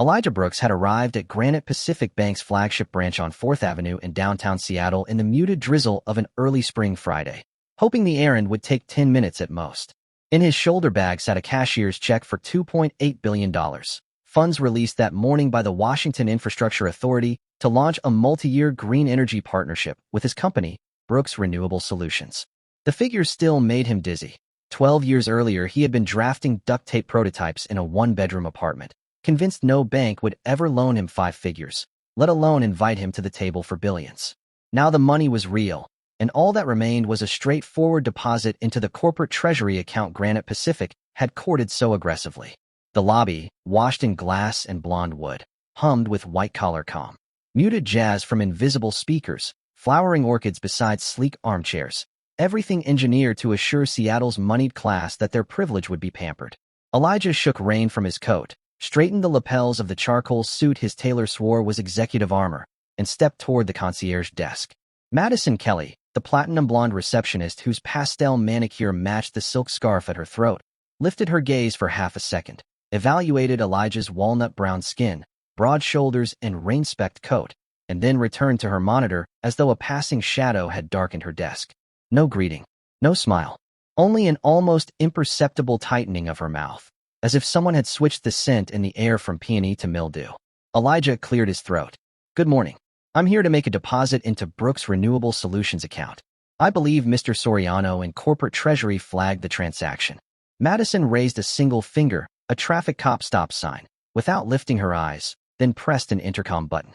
Elijah Brooks had arrived at Granite Pacific Bank's flagship branch on 4th Avenue in downtown Seattle in the muted drizzle of an early spring Friday, hoping the errand would take 10 minutes at most. In his shoulder bag sat a cashier's check for $2.8 billion, funds released that morning by the Washington Infrastructure Authority to launch a multi-year green energy partnership with his company, Brooks Renewable Solutions. The figures still made him dizzy. 12 years earlier, he had been drafting duct tape prototypes in a one-bedroom apartment, convinced no bank would ever loan him 5 figures, let alone invite him to the table for billions. Now the money was real, and all that remained was a straightforward deposit into the corporate treasury account Granite Pacific had courted so aggressively. The lobby, washed in glass and blonde wood, hummed with white-collar calm. Muted jazz from invisible speakers, flowering orchids beside sleek armchairs, everything engineered to assure Seattle's moneyed class that their privilege would be pampered. Elijah shook rain from his coat, straightened the lapels of the charcoal suit his tailor swore was executive armor, and stepped toward the concierge desk. Madison Kelly, the platinum blonde receptionist whose pastel manicure matched the silk scarf at her throat, lifted her gaze for half a second, evaluated Elijah's walnut-brown skin, broad shoulders, and rain-specked coat, and then returned to her monitor as though a passing shadow had darkened her desk. No greeting, no smile, only an almost imperceptible tightening of her mouth, as if someone had switched the scent in the air from peony to mildew. Elijah cleared his throat. "Good morning. I'm here to make a deposit into Brooks Renewable Solutions account. I believe Mr. Soriano in corporate treasury flagged the transaction." Madison raised a single finger, a traffic cop stop sign, without lifting her eyes, then pressed an intercom button.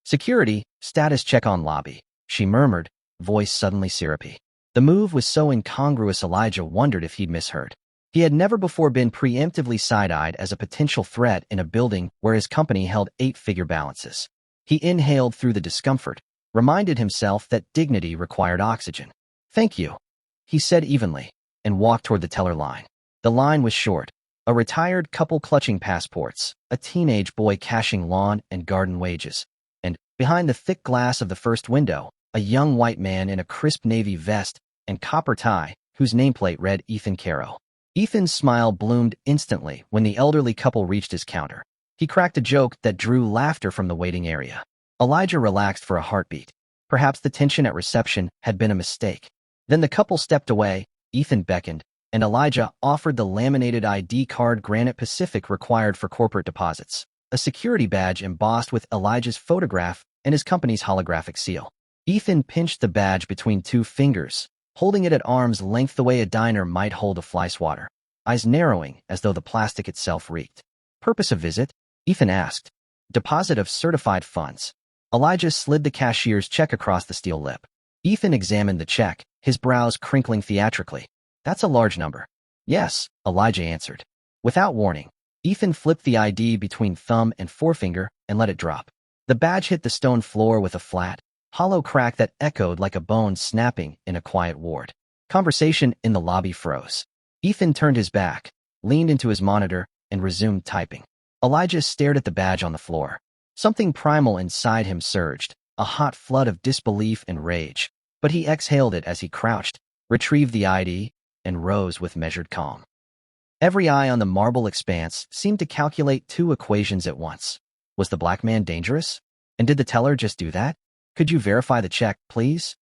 "Security, status check on lobby," she murmured, voice suddenly syrupy. The move was so incongruous Elijah wondered if he'd misheard. He had never before been preemptively side-eyed as a potential threat in a building where his company held 8-figure balances. He inhaled through the discomfort, reminded himself that dignity required oxygen. "Thank you," he said evenly, and walked toward the teller line. The line was short, a retired couple clutching passports, a teenage boy cashing lawn and garden wages, and, behind the thick glass of the first window, a young white man in a crisp navy vest and copper tie whose nameplate read Ethan Caro. Ethan's smile bloomed instantly when the elderly couple reached his counter. He cracked a joke that drew laughter from the waiting area. Elijah relaxed for a heartbeat. Perhaps the tension at reception had been a mistake. Then the couple stepped away, Ethan beckoned, and Elijah offered the laminated ID card Granite Pacific required for corporate deposits, a security badge embossed with Elijah's photograph and his company's holographic seal. Ethan pinched the badge between 2 fingers, holding it at arm's length the way a diner might hold a fly swatter, eyes narrowing as though the plastic itself reeked. "Purpose of visit?" Ethan asked. "Deposit of certified funds." Elijah slid the cashier's check across the steel lip. Ethan examined the check, his brows crinkling theatrically. "That's a large number." "Yes," Elijah answered. Without warning, Ethan flipped the ID between thumb and forefinger and let it drop. The badge hit the stone floor with a flat, hollow crack that echoed like a bone snapping in a quiet ward. Conversation in the lobby froze. Ethan turned his back, leaned into his monitor, and resumed typing. Elijah stared at the badge on the floor. Something primal inside him surged, a hot flood of disbelief and rage, but he exhaled it as he crouched, retrieved the ID, and rose with measured calm. Every eye on the marble expanse seemed to calculate 2 equations at once. Was the black man dangerous? And did the teller just do that? "Could you verify the check, please?"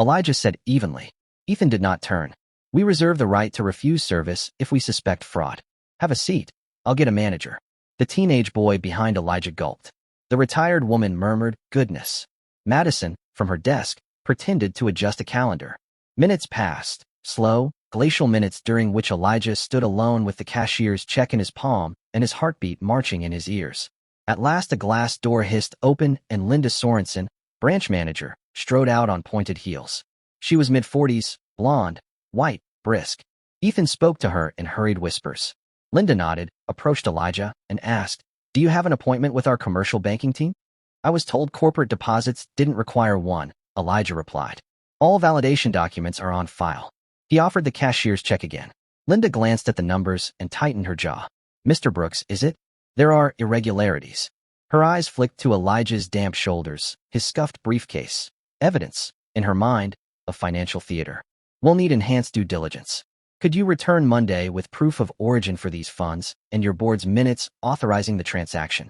Elijah said evenly. Ethan did not turn. "We reserve the right to refuse service if we suspect fraud. Have a seat. I'll get a manager." The teenage boy behind Elijah gulped. The retired woman murmured, "Goodness." Madison, from her desk, pretended to adjust a calendar. Minutes passed, slow, glacial minutes during which Elijah stood alone with the cashier's check in his palm and his heartbeat marching in his ears. At last a glass door hissed open and Linda Sorensen, branch manager, strode out on pointed heels. She was mid-40s, blonde, white, brisk. Ethan spoke to her in hurried whispers. Linda nodded, approached Elijah, and asked, "Do you have an appointment with our commercial banking team?" "I was told corporate deposits didn't require one," Elijah replied. "All validation documents are on file." He offered the cashier's check again. Linda glanced at the numbers and tightened her jaw. "Mr. Brooks, is it?" "There are irregularities." Her eyes flicked to Elijah's damp shoulders, his scuffed briefcase. Evidence, in her mind, of financial theater. "We'll need enhanced due diligence." Could you return Monday with proof of origin for these funds and your board's minutes authorizing the transaction?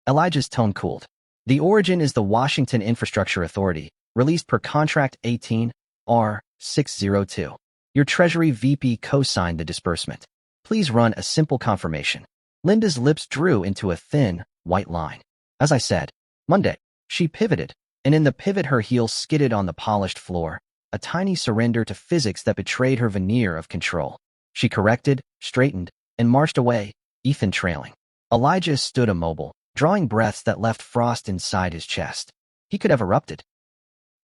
Elijah's tone cooled. The origin is the Washington Infrastructure Authority, released per Contract 18 R602. Your Treasury VP co-signed the disbursement. Please run a simple confirmation. Linda's lips drew into a thin, white line. As I said, Monday. She pivoted, and in the pivot her heel skidded on the polished floor, a tiny surrender to physics that betrayed her veneer of control. She corrected, straightened, and marched away, Ethan trailing. Elijah stood immobile, drawing breaths that left frost inside his chest. He could have erupted.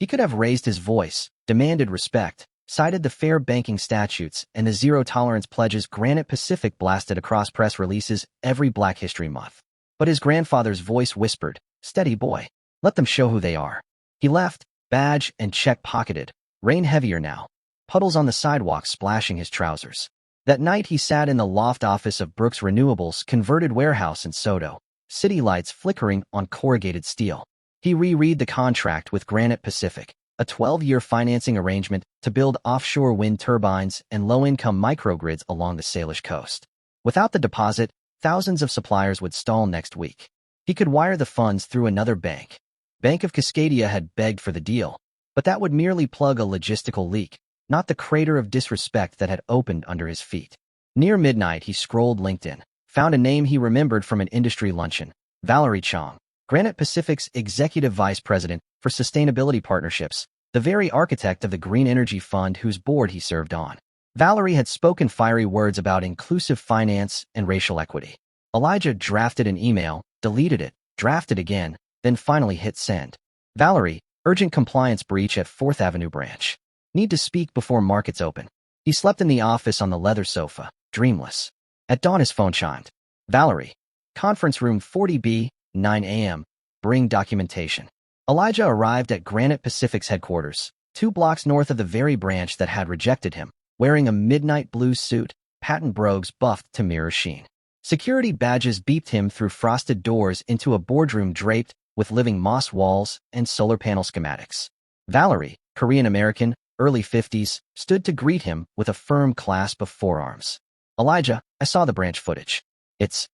He could have raised his voice, demanded respect, cited the fair banking statutes and the zero-tolerance pledges Granite Pacific blasted across press releases every Black History Month. But his grandfather's voice whispered, "Steady, boy. Let them show who they are." He left, badge and check pocketed, rain heavier now, puddles on the sidewalk splashing his trousers. That night he sat in the loft office of Brooks Renewables' converted warehouse in Soto, city lights flickering on corrugated steel. He reread the contract with Granite Pacific, a 12-year financing arrangement to build offshore wind turbines and low-income microgrids along the Salish coast. Without the deposit, thousands of suppliers would stall next week. He could wire the funds through another bank. Bank of Cascadia had begged for the deal, but that would merely plug a logistical leak, not the crater of disrespect that had opened under his feet. Near midnight, he scrolled LinkedIn, found a name he remembered from an industry luncheon, Valerie Chong, Granite Pacific's Executive Vice President for Sustainability Partnerships, the very architect of the Green Energy Fund whose board he served on. Valerie had spoken fiery words about inclusive finance and racial equity. Elijah drafted an email, deleted it, drafted again, then finally hit send. Valerie, urgent compliance breach at 4th Avenue branch. Need to speak before markets open. He slept in the office on the leather sofa, dreamless. At dawn his phone chimed. Valerie, conference room 40B, 9 a.m., bring documentation. Elijah arrived at Granite Pacific's headquarters, 2 blocks north of the very branch that had rejected him, wearing a midnight blue suit, patent brogues buffed to mirror sheen. Security badges beeped him through frosted doors into a boardroom draped with living moss walls and solar panel schematics. Valerie, Korean-American, early 50s, stood to greet him with a firm clasp of forearms. Elijah, I saw the branch footage. It's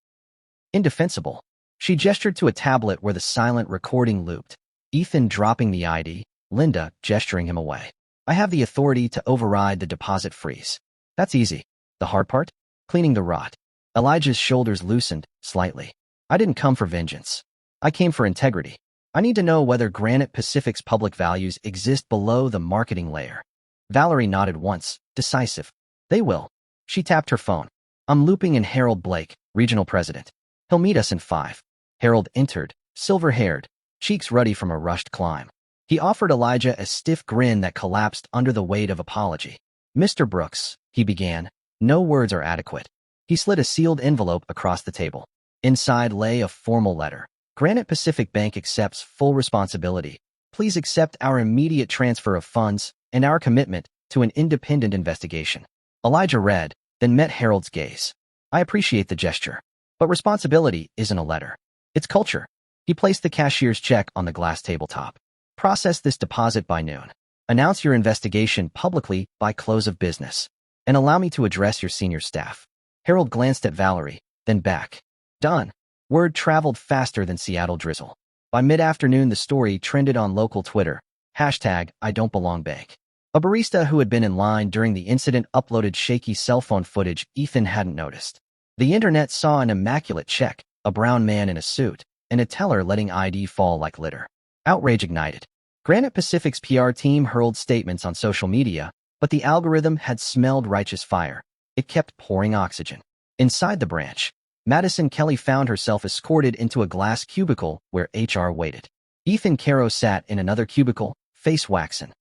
indefensible. She gestured to a tablet where the silent recording looped. Ethan dropping the ID, Linda gesturing him away. I have the authority to override the deposit freeze. That's easy. The hard part? Cleaning the rot. Elijah's shoulders loosened slightly. I didn't come for vengeance. I came for integrity. I need to know whether Granite Pacific's public values exist below the marketing layer. Valerie nodded once, decisive. They will. She tapped her phone. I'm looping in Harold Blake, regional president. He'll meet us in 5. Harold entered, silver-haired, cheeks ruddy from a rushed climb. He offered Elijah a stiff grin that collapsed under the weight of apology. Mr. Brooks, he began. No words are adequate. He slid a sealed envelope across the table. Inside lay a formal letter. Granite Pacific Bank accepts full responsibility. Please accept our immediate transfer of funds and our commitment to an independent investigation. Elijah read, then met Harold's gaze. I appreciate the gesture, but responsibility isn't a letter. It's culture. He placed the cashier's check on the glass tabletop. Process this deposit by noon. Announce your investigation publicly by close of business. And allow me to address your senior staff. Harold glanced at Valerie, then back. Done. Word traveled faster than Seattle drizzle. By mid-afternoon, the story trended on local Twitter. #IDon'tBelongBank. A barista who had been in line during the incident uploaded shaky cell phone footage Ethan hadn't noticed. The internet saw an immaculate check, a brown man in a suit, and a teller letting ID fall like litter. Outrage ignited. Granite Pacific's PR team hurled statements on social media, but the algorithm had smelled righteous fire. It kept pouring oxygen. Inside the branch, Madison Kelly found herself escorted into a glass cubicle where HR waited. Ethan Caro sat in another cubicle, face waxen.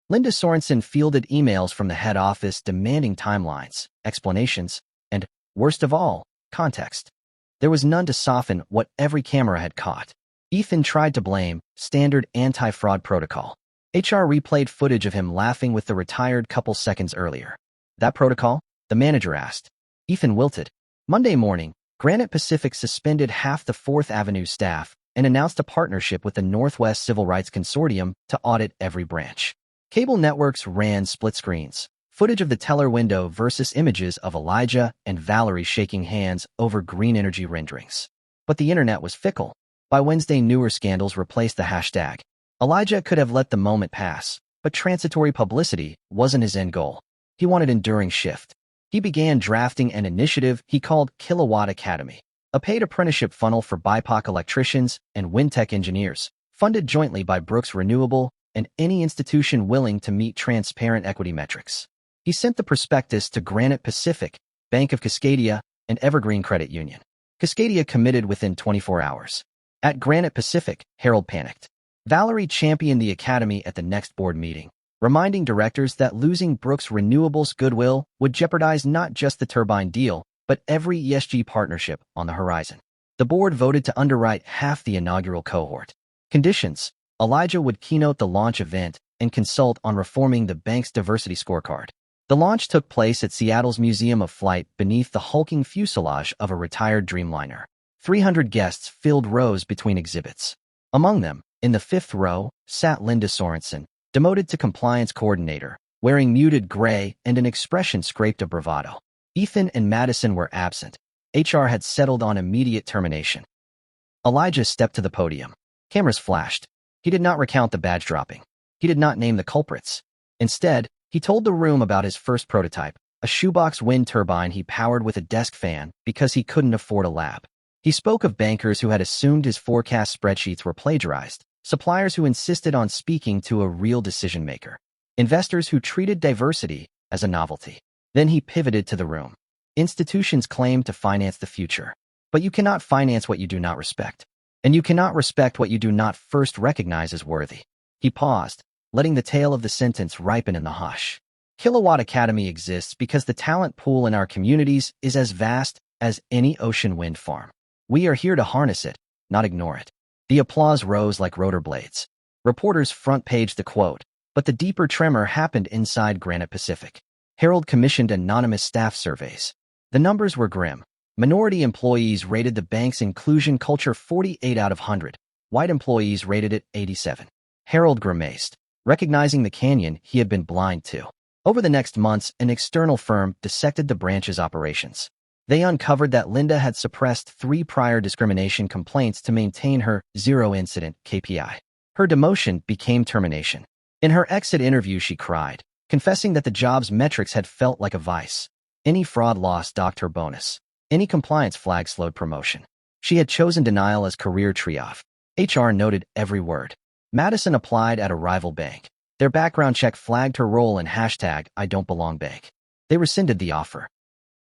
Linda Sorensen fielded emails from the head office demanding timelines, explanations, and, worst of all, context. There was none to soften what every camera had caught. Ethan tried to blame, standard anti-fraud protocol. HR replayed footage of him laughing with the retired couple seconds earlier. That protocol? The manager asked. Ethan wilted. Monday morning, Granite Pacific suspended half the 4th Avenue staff and announced a partnership with the Northwest Civil Rights Consortium to audit every branch. Cable networks ran split screens, Footage of the teller window versus images of Elijah and Valerie shaking hands over green energy renderings. But the internet was fickle. By Wednesday, newer scandals replaced the hashtag. Elijah could have let the moment pass, but transitory publicity wasn't his end goal. He wanted enduring shift. He began drafting an initiative he called Kilowatt Academy, a paid apprenticeship funnel for BIPOC electricians and windtech engineers, funded jointly by Brooks Renewable and any institution willing to meet transparent equity metrics. He sent the prospectus to Granite Pacific, Bank of Cascadia, and Evergreen Credit Union. Cascadia committed within 24 hours. At Granite Pacific, Harold panicked. Valerie championed the academy at the next board meeting, reminding directors that losing Brooks Renewable's goodwill would jeopardize not just the turbine deal, but every ESG partnership on the horizon. The board voted to underwrite half the inaugural cohort. Conditions: Elijah would keynote the launch event and consult on reforming the bank's diversity scorecard. The launch took place at Seattle's Museum of Flight beneath the hulking fuselage of a retired Dreamliner. 300 guests filled rows between exhibits. Among them, in the fifth row, sat Linda Sorensen, demoted to compliance coordinator, wearing muted gray and an expression scraped of bravado. Ethan and Madison were absent. HR had settled on immediate termination. Elijah stepped to the podium. Cameras flashed. He did not recount the badge dropping. He did not name the culprits. Instead, he told the room about his first prototype, a shoebox wind turbine he powered with a desk fan because he couldn't afford a lab. He spoke of bankers who had assumed his forecast spreadsheets were plagiarized, suppliers who insisted on speaking to a real decision-maker, investors who treated diversity as a novelty. Then he pivoted to the room. Institutions claim to finance the future, but you cannot finance what you do not respect, and you cannot respect what you do not first recognize as worthy. He paused, letting the tail of the sentence ripen in the hush. Kilowatt Academy exists because the talent pool in our communities is as vast as any ocean wind farm. We are here to harness it, not ignore it. The applause rose like rotor blades. Reporters front-paged the quote, but the deeper tremor happened inside Granite Pacific. Harold commissioned anonymous staff surveys. The numbers were grim. Minority employees rated the bank's inclusion culture 48 out of 100. White employees rated it 87. Harold grimaced, recognizing the canyon he had been blind to. Over the next months, an external firm dissected the branch's operations. They uncovered that Linda had suppressed 3 prior discrimination complaints to maintain her zero-incident KPI. Her demotion became termination. In her exit interview, she cried, confessing that the job's metrics had felt like a vice. Any fraud loss docked her bonus. Any compliance flag slowed promotion. She had chosen denial as career triage. HR noted every word. Madison applied at a rival bank. Their background check flagged her role in #IDon'tBelongBank. They rescinded the offer.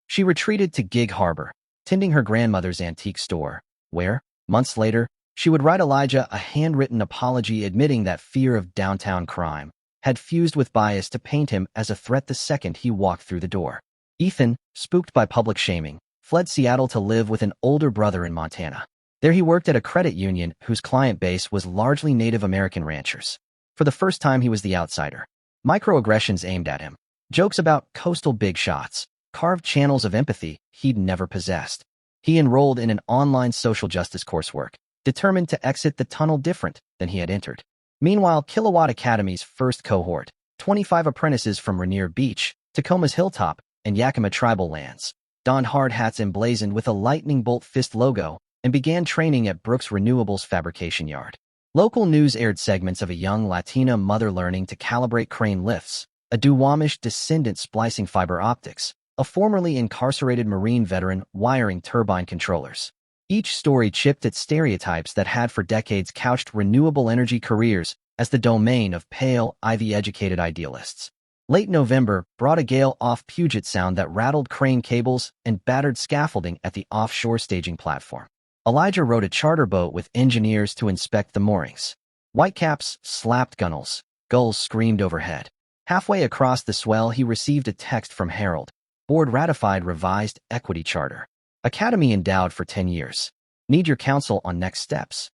She retreated to Gig Harbor, tending her grandmother's antique store, where, months later, she would write Elijah a handwritten apology admitting that fear of downtown crime had fused with bias to paint him as a threat the second he walked through the door. Ethan, spooked by public shaming, fled Seattle to live with an older brother in Montana. There he worked at a credit union whose client base was largely Native American ranchers. For the first time, he was the outsider. Microaggressions aimed at him. Jokes about coastal big shots carved channels of empathy he'd never possessed. He enrolled in an online social justice coursework, determined to exit the tunnel different than he had entered. Meanwhile, Kilowatt Academy's first cohort, 25 apprentices from Rainier Beach, Tacoma's Hilltop, and Yakima tribal lands, donned hard hats emblazoned with a lightning bolt fist logo and began training at Brooks Renewable's fabrication yard. Local news aired segments of a young Latina mother learning to calibrate crane lifts, a Duwamish descendant splicing fiber optics, a formerly incarcerated Marine veteran wiring turbine controllers. Each story chipped at stereotypes that had for decades couched renewable energy careers as the domain of pale, Ivy-educated idealists. Late November brought a gale off Puget Sound that rattled crane cables and battered scaffolding at the offshore staging platform. Elijah rode a charter boat with engineers to inspect the moorings. Whitecaps slapped gunnels. Gulls screamed overhead. Halfway across the swell, he received a text from Harold. Board ratified revised equity charter. Academy endowed for 10 years. Need your counsel on next steps.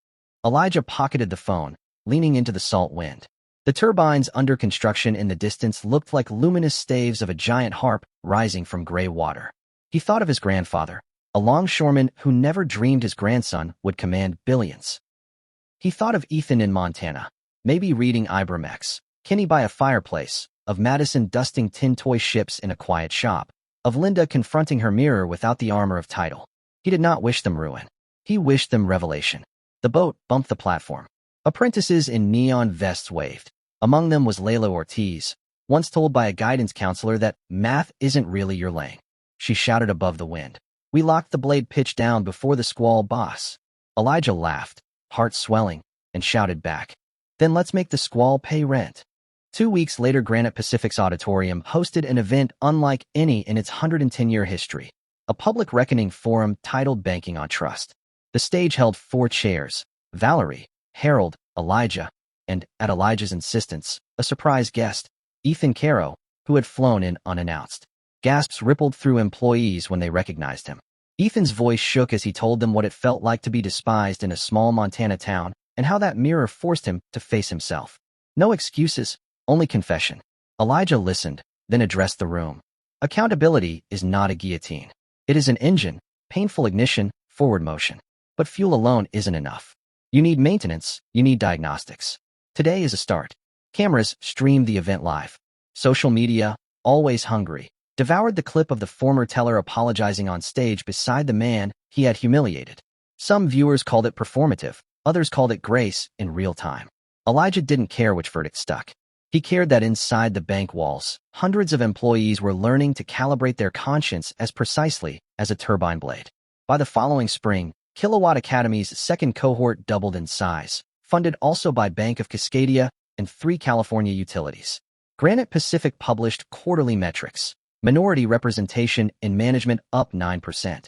Elijah pocketed the phone, leaning into the salt wind. The turbines under construction in the distance looked like luminous staves of a giant harp rising from gray water. He thought of his grandfather, a longshoreman who never dreamed his grandson would command billions. He thought of Ethan in Montana, maybe reading Ibramex, Kenny by a fireplace, of Madison dusting tin toy ships in a quiet shop, of Linda confronting her mirror without the armor of title. He did not wish them ruin. He wished them revelation. The boat bumped the platform. Apprentices in neon vests waved. Among them was Layla Ortiz, once told by a guidance counselor that math isn't really your lane. She shouted above the wind. We locked the blade pitch down before the squall, boss. Elijah laughed, heart swelling, and shouted back, then let's make the squall pay rent. 2 weeks later, Granite Pacific's auditorium hosted an event unlike any in its 110-year history, a public reckoning forum titled Banking on Trust. The stage held 4 chairs, Valerie, Harold, Elijah, and, at Elijah's insistence, a surprise guest, Ethan Caro, who had flown in unannounced. Gasps rippled through employees when they recognized him. Ethan's voice shook as he told them what it felt like to be despised in a small Montana town and how that mirror forced him to face himself. No excuses, only confession. Elijah listened, then addressed the room. Accountability is not a guillotine. It is an engine, painful ignition, forward motion. But fuel alone isn't enough. You need maintenance, you need diagnostics. Today is a start. Cameras streamed the event live. Social media, always hungry, devoured the clip of the former teller apologizing on stage beside the man he had humiliated. Some viewers called it performative, others called it grace in real time. Elijah didn't care which verdict stuck. He cared that inside the bank walls, hundreds of employees were learning to calibrate their conscience as precisely as a turbine blade. By the following spring, Kilowatt Academy's second cohort doubled in size, funded also by Bank of Cascadia and 3 California utilities. Granite Pacific published quarterly metrics. Minority representation in management up 9%.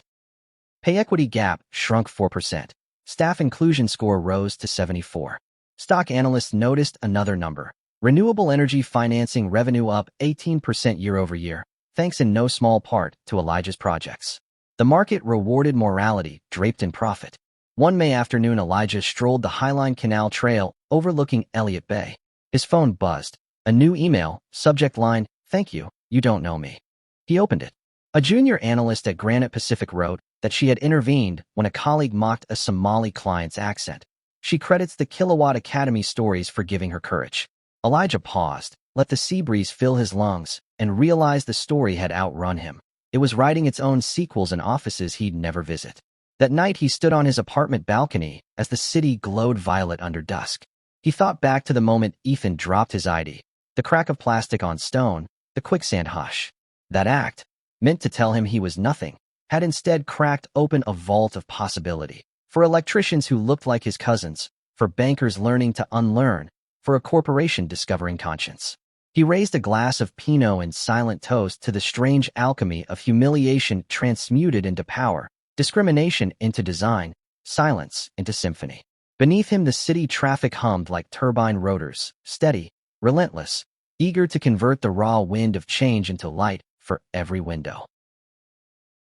Pay equity gap shrunk 4%. Staff inclusion score rose to 74. Stock analysts noticed another number. Renewable energy financing revenue up 18% year-over-year, thanks in no small part to Elijah's projects. The market rewarded morality draped in profit. One May afternoon, Elijah strolled the Highline Canal Trail overlooking Elliott Bay. His phone buzzed. A new email, subject line, "Thank you, you don't know me." He opened it. A junior analyst at Granite Pacific wrote that she had intervened when a colleague mocked a Somali client's accent. She credits the Kilowatt Academy stories for giving her courage. Elijah paused, let the sea breeze fill his lungs, and realized the story had outrun him. It was writing its own sequels in offices he'd never visit. That night he stood on his apartment balcony as the city glowed violet under dusk. He thought back to the moment Ethan dropped his ID, the crack of plastic on stone, the quicksand hush. That act, meant to tell him he was nothing, had instead cracked open a vault of possibility. For electricians who looked like his cousins, for bankers learning to unlearn, for a corporation discovering conscience. He raised a glass of Pinot in silent toast to the strange alchemy of humiliation transmuted into power, discrimination into design, silence into symphony. Beneath him the city traffic hummed like turbine rotors, steady, relentless, eager to convert the raw wind of change into light for every window.